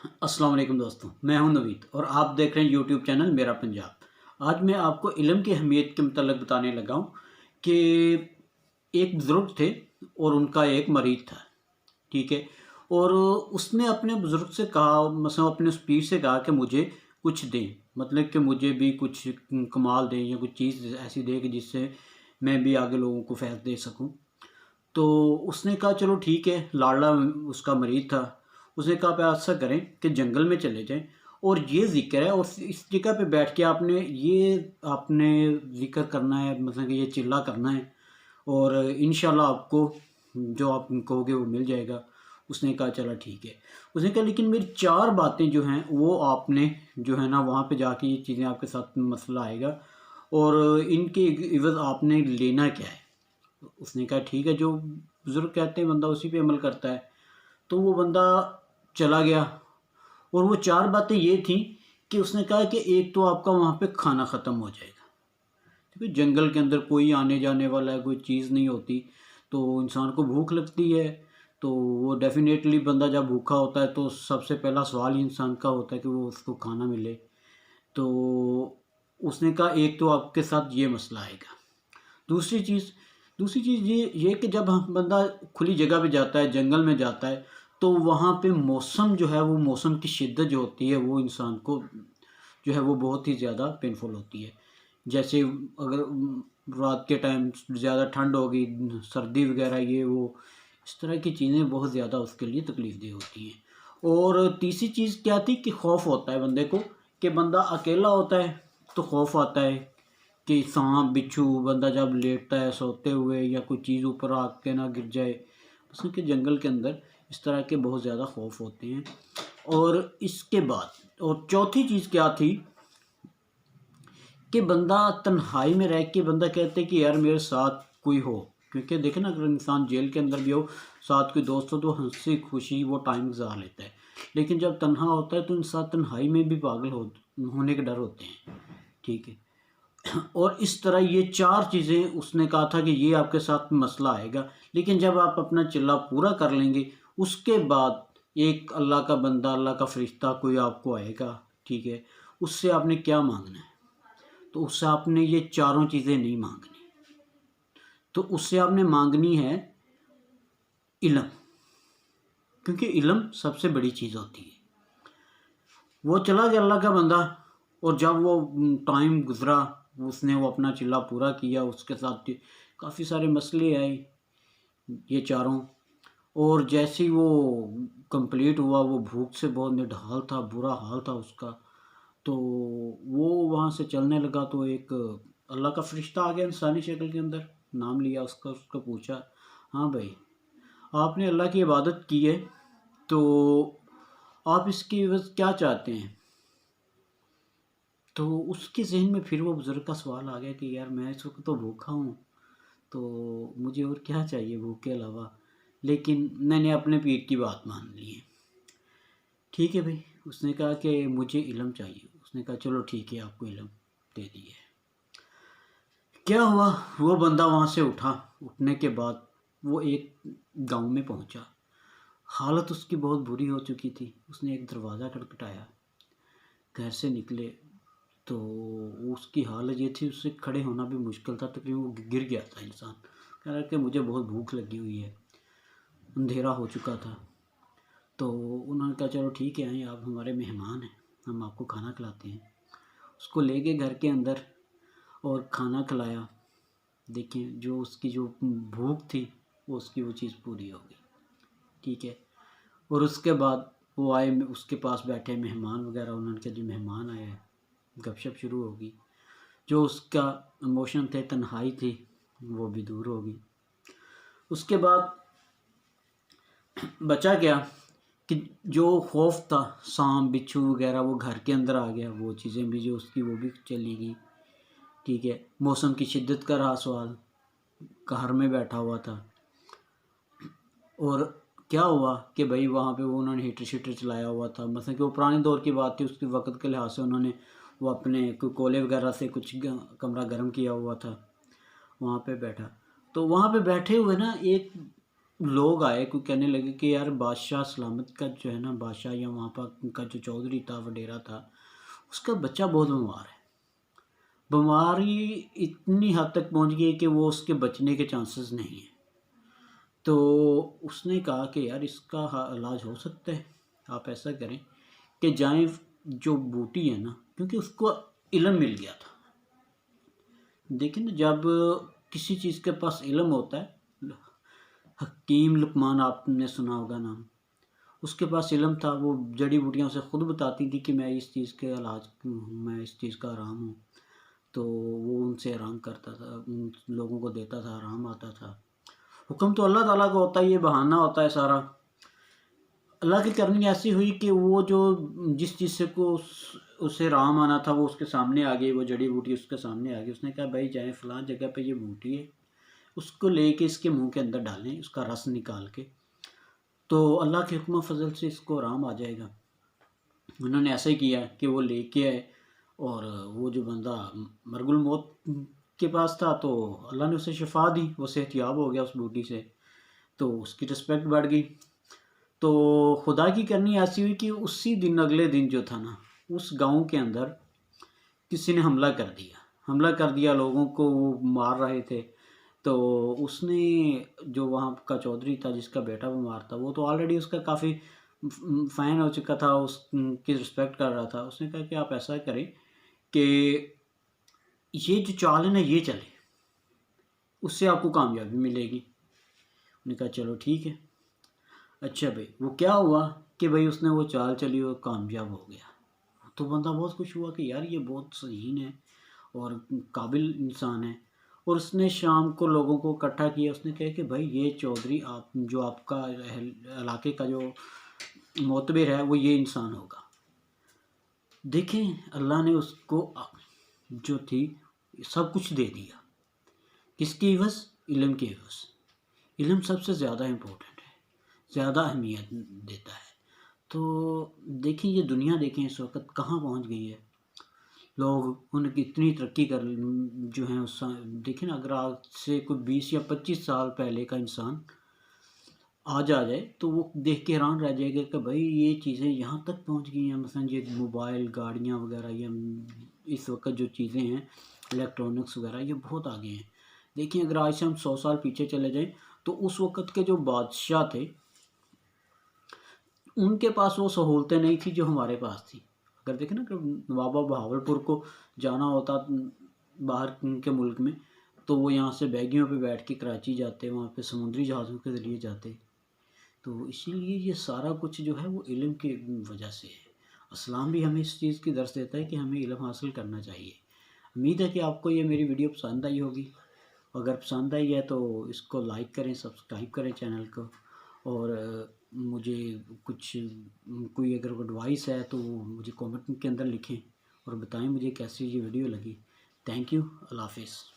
السلام علیکم دوستوں، میں ہوں نوید اور آپ دیکھ رہے ہیں یوٹیوب چینل میرا پنجاب۔ آج میں آپ کو علم کی اہمیت کے متعلق بتانے لگا ہوں کہ ایک بزرگ تھے اور ان کا ایک مریض تھا، ٹھیک ہے۔ اور اس نے اپنے بزرگ سے کہا، مثلا اپنے اس پیر سے کہا کہ مجھے کچھ دیں، مطلب کہ مجھے بھی کچھ کمال دیں یا کچھ چیز ایسی دیں کہ جس سے میں بھی آگے لوگوں کو فیض دے سکوں۔ تو اس نے کہا چلو ٹھیک ہے، لاڑلا اس کا مریض تھا۔ اس نے کہا آپ ایسا کریں کہ جنگل میں چلے جائیں اور یہ ذکر ہے، اور اس جگہ پہ بیٹھ کے آپ نے ذکر کرنا ہے، مثلا کہ یہ چلا کرنا ہے، اور انشاءاللہ آپ کو جو آپ کہو گے وہ مل جائے گا۔ اس نے کہا چلا ٹھیک ہے۔ اس نے کہا لیکن میری 4 باتیں جو ہیں وہ آپ نے جو ہے نا وہاں پہ جا کے یہ چیزیں آپ کے ساتھ مسئلہ آئے گا، اور ان کے عوض آپ نے لینا کیا ہے۔ اس نے کہا ٹھیک ہے، جو بزرگ کہتے ہیں بندہ اسی پہ عمل کرتا ہے۔ تو وہ بندہ چلا گیا، اور وہ 4 باتیں یہ تھیں کہ اس نے کہا کہ ایک تو آپ کا وہاں پہ کھانا ختم ہو جائے گا، کیونکہ جنگل کے اندر کوئی آنے جانے والا ہے، کوئی چیز نہیں ہوتی، تو انسان کو بھوک لگتی ہے، تو وہ ڈیفینیٹلی بندہ جب بھوکا ہوتا ہے تو سب سے پہلا سوال ہی انسان کا ہوتا ہے کہ وہ اس کو کھانا ملے۔ تو اس نے کہا ایک تو آپ کے ساتھ یہ مسئلہ آئے گا۔ دوسری چیز یہ کہ جب بندہ کھلی جگہ پہ جاتا ہے، جنگل میں جاتا ہے، تو وہاں پہ موسم جو ہے، وہ موسم کی شدت جو ہوتی ہے وہ انسان کو جو ہے وہ بہت ہی زیادہ پینفل ہوتی ہے۔ جیسے اگر رات کے ٹائم زیادہ ٹھنڈ ہوگی، سردی وغیرہ، یہ وہ اس طرح کی چیزیں بہت زیادہ اس کے لیے تکلیف دہ ہوتی ہیں۔ اور تیسری چیز کیا تھی کہ خوف ہوتا ہے بندے کو، کہ بندہ اکیلا ہوتا ہے تو خوف آتا ہے کہ سانپ بچھو، بندہ جب لیٹتا ہے سوتے ہوئے، یا کوئی چیز اوپر آ کے نہ گر جائے، اس کہ جنگل کے اندر اس طرح کے بہت زیادہ خوف ہوتے ہیں۔ اور اس کے بعد اور چوتھی چیز کیا تھی کہ بندہ تنہائی میں رہ کے بندہ کہتے کہ یار میرے ساتھ کوئی ہو، کیونکہ دیکھیں نا، اگر انسان جیل کے اندر بھی ہو، ساتھ کوئی دوست ہو تو ہنسی خوشی وہ ٹائم گزار لیتا ہے، لیکن جب تنہا ہوتا ہے تو انسان تنہائی میں بھی پاگل ہونے کے ڈر ہوتے ہیں، ٹھیک ہے۔ اور اس طرح یہ 4 چیزیں اس نے کہا تھا کہ یہ آپ کے ساتھ مسئلہ آئے گا، لیکن جب آپ اپنا چلا پورا کر لیں گے، اس کے بعد ایک اللہ کا بندہ، اللہ کا فرشتہ کوئی آپ کو آئے گا، ٹھیک ہے۔ اس سے آپ نے کیا مانگنا ہے؟ تو اس سے آپ نے یہ 4 چیزیں نہیں مانگنی، تو اس سے آپ نے مانگنی ہے علم، کیونکہ علم سب سے بڑی چیز ہوتی ہے۔ وہ چلا گیا اللہ کا بندہ، اور جب وہ ٹائم گزرا، اس نے وہ اپنا چلا پورا کیا، اس کے ساتھ کافی سارے مسئلے آئے یہ 4، اور جیسے ہی وہ کمپلیٹ ہوا، وہ بھوک سے بہت نڈھال تھا، برا حال تھا اس کا، تو وہ وہاں سے چلنے لگا تو ایک اللہ کا فرشتہ آ گیا انسانی شکل کے اندر، نام لیا اس کا پوچھا، ہاں بھائی آپ نے اللہ کی عبادت کی ہے تو آپ اس کی عوض کیا چاہتے ہیں؟ تو اس کے ذہن میں پھر وہ بزرگ کا سوال آ گیا کہ یار میں اس وقت تو بھوکا ہوں، تو مجھے اور کیا چاہیے بھوک کے علاوہ، لیکن میں نے اپنے پیر کی بات مان لی ہے۔ ٹھیک ہے بھائی، اس نے کہا کہ مجھے علم چاہیے۔ اس نے کہا چلو ٹھیک ہے، آپ کو علم دے دیے۔ کیا ہوا، وہ بندہ وہاں سے اٹھنے کے بعد وہ ایک گاؤں میں پہنچا۔ حالت اس کی بہت بری ہو چکی تھی۔ اس نے ایک دروازہ کھٹکھٹایا، گھر سے نکلے تو اس کی حالت یہ تھی، اس سے کھڑے ہونا بھی مشکل تھا، تقریباً وہ گر گیا تھا انسان۔ کہہ رہا کہ مجھے بہت بھوک لگی ہوئی ہے، اندھیرا ہو چکا تھا۔ تو انہوں نے کہا چلو ٹھیک ہے، آئیں، آپ ہمارے مہمان ہیں، ہم آپ کو کھانا کھلاتے ہیں۔ اس کو لے گئے گھر کے اندر اور کھانا کھلایا۔ دیکھیں جو اس کی جو بھوک تھی اس کی وہ چیز پوری ہو گئی، ٹھیک ہے۔ اور اس کے بعد وہ آئے، اس کے پاس بیٹھے مہمان وغیرہ، انہوں نے کہا جی مہمان آئے ہیں، گپ شپ شروع ہوگی۔ جو اس کا ایموشن تھے، تنہائی تھی، وہ بھی دور ہوگی۔ اس کے بعد بچا گیا کہ جو خوف تھا، سانپ بچھو وغیرہ، وہ گھر کے اندر آ گیا، وہ چیزیں بھی جو اس کی وہ بھی چلی گئی، ٹھیک ہے۔ موسم کی شدت کا رہا سوال، قہر میں بیٹھا ہوا تھا۔ اور کیا ہوا کہ بھائی وہاں پہ وہ انہوں نے ہیٹر شیٹر چلایا ہوا تھا، مثلا کہ وہ پرانے دور کی بات تھی، اس کے وقت کے لحاظ سے انہوں نے وہ اپنے کولے وغیرہ سے کچھ کمرہ گرم کیا ہوا تھا، وہاں پہ بیٹھا۔ تو وہاں پہ بیٹھے ہوئے نا ایک لوگ آئے کوئی کہنے لگے کہ یار بادشاہ سلامت کا جو ہے نا بادشاہ یا وہاں پر کا جو چودھری تھا وڈیرا تھا اس کا بچہ بہت بیمار ہے، بیماری اتنی حد تک پہنچ گئی کہ وہ اس کے بچنے کے چانسز نہیں ہیں۔ تو اس نے کہا کہ یار اس کا علاج ہو سکتا ہے، آپ ایسا کریں کہ جائیں جو بوٹی ہے نا، کیونکہ اس کو علم مل گیا تھا۔ دیکھیں نا جب کسی چیز کے پاس علم ہوتا ہے، حکیم لقمان آپ نے سنا ہوگا نام، اس کے پاس علم تھا، وہ جڑی بوٹیاں اسے خود بتاتی تھی کہ میں اس چیز کے علاج میں اس چیز کا آرام ہوں، تو وہ ان سے آرام کرتا تھا، ان لوگوں کو دیتا تھا، آرام آتا تھا۔ حکم تو اللہ تعالیٰ کا ہوتا ہے، یہ بہانہ ہوتا ہے سارا۔ اللہ کی کرنی ایسی ہوئی کہ وہ جو جس چیز سے کو اسے آرام آنا تھا وہ اس کے سامنے آ گئی، وہ جڑی بوٹی اس کے سامنے آ گئی۔ اس نے کہا بھائی جائیں فلاں جگہ پہ یہ بوٹی ہے، اس کو لے کے اس کے منہ کے اندر ڈالیں، اس کا رس نکال کے، تو اللہ کے حکم و فضل سے اس کو آرام آ جائے گا۔ انہوں نے ایسا ہی کیا کہ وہ لے کے آئے، اور وہ جو بندہ مرگ الموت کے پاس تھا تو اللہ نے اسے شفا دی، وہ صحت یاب ہو گیا اس بوٹی سے، تو اس کی رسپیکٹ بڑھ گئی۔ تو خدا کی کرنی ایسی ہوئی کہ اسی دن اگلے دن جو تھا نا، اس گاؤں کے اندر کسی نے حملہ کر دیا لوگوں کو، وہ مار رہے تھے۔ تو اس نے جو وہاں کا چودھری تھا جس کا بیٹا بیمار تھا، وہ تو آلریڈی اس کا کافی فین ہو چکا تھا، اس کی رسپیکٹ کر رہا تھا۔ اس نے کہا کہ آپ ایسا کریں کہ یہ جو چال ہے نا یہ چلے، اس سے آپ کو کامیابی ملے گی۔ انہوں نے کہا چلو ٹھیک ہے۔ اچھا بھائی وہ کیا ہوا کہ بھائی اس نے وہ چال چلی اور کامیاب ہو گیا۔ تو بندہ بہت خوش ہوا کہ یار یہ بہت صحیح ہے اور قابل انسان ہے، اور اس نے شام کو لوگوں کو اکٹھا کیا۔ اس نے کہا کہ بھائی یہ چودھری آپ کا علاقے کا جو معتبر ہے وہ یہ انسان ہوگا۔ دیکھیں اللہ نے اس کو جو تھی سب کچھ دے دیا، کس کی عوض؟ علم کی عوض۔ علم سب سے زیادہ امپورٹنٹ ہے، زیادہ اہمیت دیتا ہے۔ تو دیکھیں یہ دنیا دیکھیں اس وقت کہاں پہنچ گئی ہے، لوگ ان کی اتنی ترقی کر جو ہیں اس دیکھیں نا، اگر آج سے کوئی 20 یا 25 سال پہلے کا انسان آج آ جائے تو وہ دیکھ کے حیران رہ جائے گا کہ بھائی یہ چیزیں یہاں تک پہنچ گئی ہیں۔ مثلا یہ موبائل گاڑیاں وغیرہ، یہ اس وقت جو چیزیں ہیں الیکٹرانکس وغیرہ یہ بہت آگے ہیں۔ دیکھیں اگر آج سے ہم 100 سال پیچھے چلے جائیں تو اس وقت کے جو بادشاہ تھے ان کے پاس وہ سہولتیں نہیں تھی جو ہمارے پاس تھی۔ اگر دیکھیں نا کہ نوابہ بہاولپور کو جانا ہوتا باہر کے ملک میں تو وہ یہاں سے بیگیوں پہ بیٹھ کے کراچی جاتے، وہاں پہ سمندری جہازوں کے ذریعے جاتے۔ تو اسی لیے یہ سارا کچھ جو ہے وہ علم کی وجہ سے ہے۔ اسلام بھی ہمیں اس چیز کی درس دیتا ہے کہ ہمیں علم حاصل کرنا چاہیے۔ امید ہے کہ آپ کو یہ میری ویڈیو پسند آئی ہوگی، اگر پسند آئی ہے تو اس کو لائک کریں، سبسکرائب کریں چینل کو، اور مجھے کوئی اگر ایڈوائس ہے تو مجھے کامنٹ کے اندر لکھیں اور بتائیں مجھے کیسی یہ ویڈیو لگی۔ تھینک یو، اللہ حافظ۔